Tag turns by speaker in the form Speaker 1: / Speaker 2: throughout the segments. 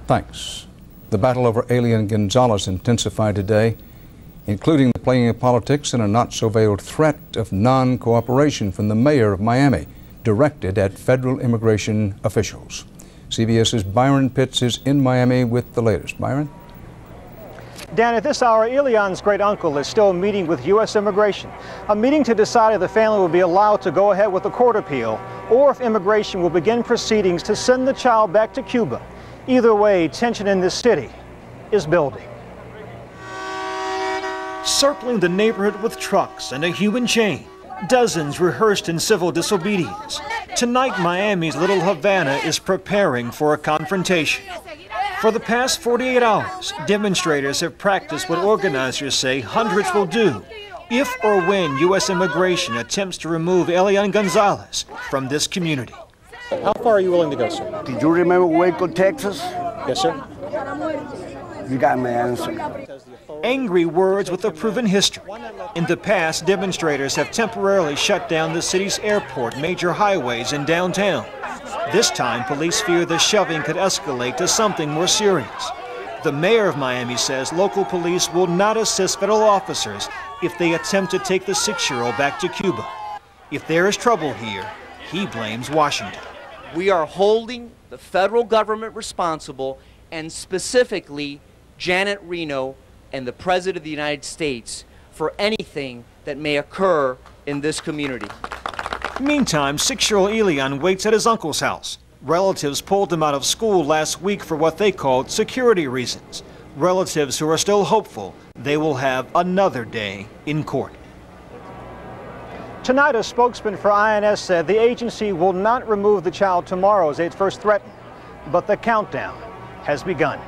Speaker 1: Thanks. The battle over Elian Gonzalez intensified today, including the playing of politics and a not-so-veiled threat of non-cooperation from the mayor of Miami, directed at federal immigration officials. CBS's Byron Pitts is in Miami with the latest. Byron?
Speaker 2: Dan, at this hour, Elian's great uncle is still meeting with U.S. Immigration, a meeting to decide if the family will be allowed to go ahead with a court appeal or if immigration will begin proceedings to send the child back to Cuba. Either way, tension in this city is building. Circling the neighborhood with trucks and a human chain, dozens rehearsed in civil disobedience. Tonight, Miami's Little Havana is preparing for a confrontation. For the past 48 hours, demonstrators have practiced what organizers say hundreds will do if or when U.S. immigration attempts to remove Elian Gonzalez from this community. How far are you willing to go, sir?
Speaker 3: Did you remember Waco, Texas?
Speaker 2: Yes, sir.
Speaker 3: You got my answer.
Speaker 2: Angry words with a proven history. In the past, demonstrators have temporarily shut down the city's airport, major highways, and downtown. This time, police fear the shoving could escalate to something more serious. The mayor of Miami says local police will not assist federal officers if they attempt to take the 6-year-old back to Cuba. If there is trouble here, he blames Washington.
Speaker 4: We are holding the federal government responsible, and specifically Janet Reno and the President of the United States, for anything that may occur in this community.
Speaker 2: Meantime, 6-year-old Elian waits at his uncle's house. Relatives pulled him out of school last week for what they called security reasons. Relatives who are still hopeful they will have another day in court. Tonight, a spokesman for INS said the agency will not remove the child tomorrow as it first threatened, but the countdown has begun.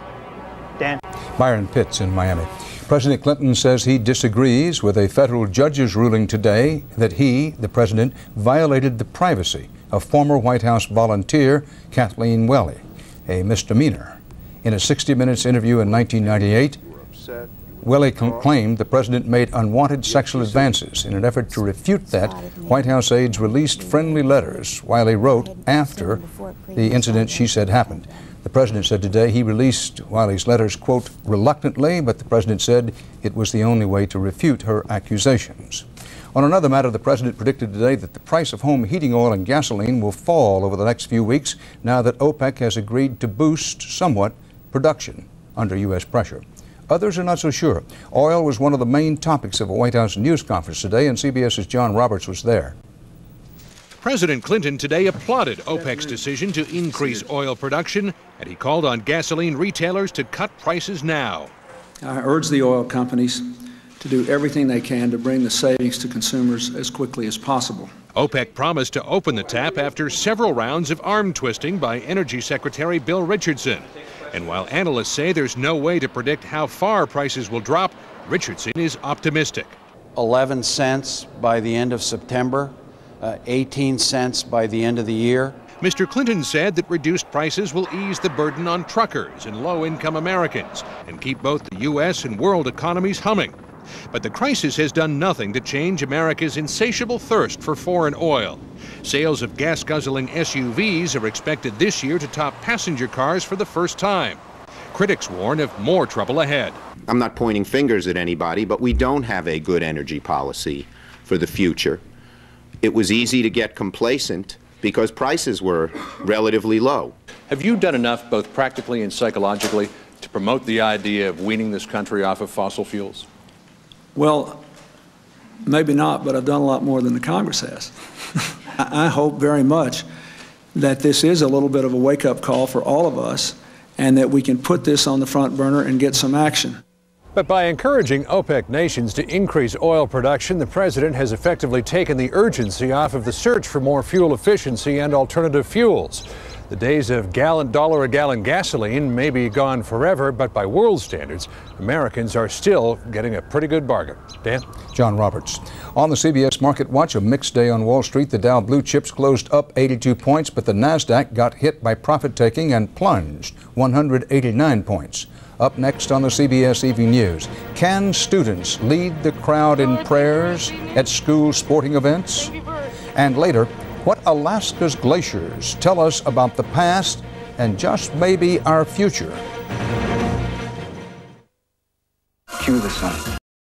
Speaker 2: Dan?
Speaker 1: Byron Pitts in Miami. President Clinton says he disagrees with a federal judge's ruling today that he, the president, violated the privacy of former White House volunteer Kathleen Willey, a misdemeanor. In a 60 Minutes interview in 1998, Willey claimed the president made unwanted sexual advances. In an effort to refute that, White House aides released friendly letters Willey wrote after the incident she said happened. The president said today he released Willey's letters, quote, reluctantly, but the president said it was the only way to refute her accusations. On another matter, the president predicted today that the price of home heating oil and gasoline will fall over the next few weeks now that OPEC has agreed to boost somewhat production under U.S. pressure. Others are not so sure. Oil was one of the main topics of a White House news conference today, and CBS's John Roberts was there.
Speaker 5: President Clinton today applauded OPEC's decision to increase oil production, and he called on gasoline retailers to cut prices now.
Speaker 6: I urge the oil companies to do everything they can to bring the savings to consumers as quickly as possible.
Speaker 5: OPEC promised to open the tap after several rounds of arm twisting by Energy Secretary Bill Richardson. And while analysts say there's no way to predict how far prices will drop, Richardson is optimistic.
Speaker 7: 11 cents by the end of September, 18 cents by the end of the year.
Speaker 5: Mr. Clinton said that reduced prices will ease the burden on truckers and low-income Americans and keep both the U.S. and world economies humming. But the crisis has done nothing to change America's insatiable thirst for foreign oil. Sales of gas-guzzling SUVs are expected this year to top passenger cars for the first time. Critics warn of more trouble ahead.
Speaker 8: I'm not pointing fingers at anybody, but we don't have a good energy policy for the future. It was easy to get complacent because prices were relatively low.
Speaker 9: Have you done enough, both practically and psychologically, to promote the idea of weaning this country off of fossil fuels?
Speaker 6: Well, maybe not, but I've done a lot more than the Congress has. I hope very much that this is a little bit of a wake-up call for all of us and that we can put this on the front burner and get some action.
Speaker 5: But by encouraging OPEC nations to increase oil production, the president has effectively taken the urgency off of the search for more fuel efficiency and alternative fuels. The days of dollar-a-gallon gasoline may be gone forever, but by world standards, Americans are still getting a pretty good bargain. Dan?
Speaker 1: John Roberts. On the CBS Market Watch, a mixed day on Wall Street. The Dow blue chips closed up 82 points, but the NASDAQ got hit by profit-taking and plunged 189 points. Up next on the CBS Evening News, can students lead the crowd in prayers at school sporting events? And later, what Alaska's glaciers tell us about the past and just maybe our future.
Speaker 10: Cue the sun.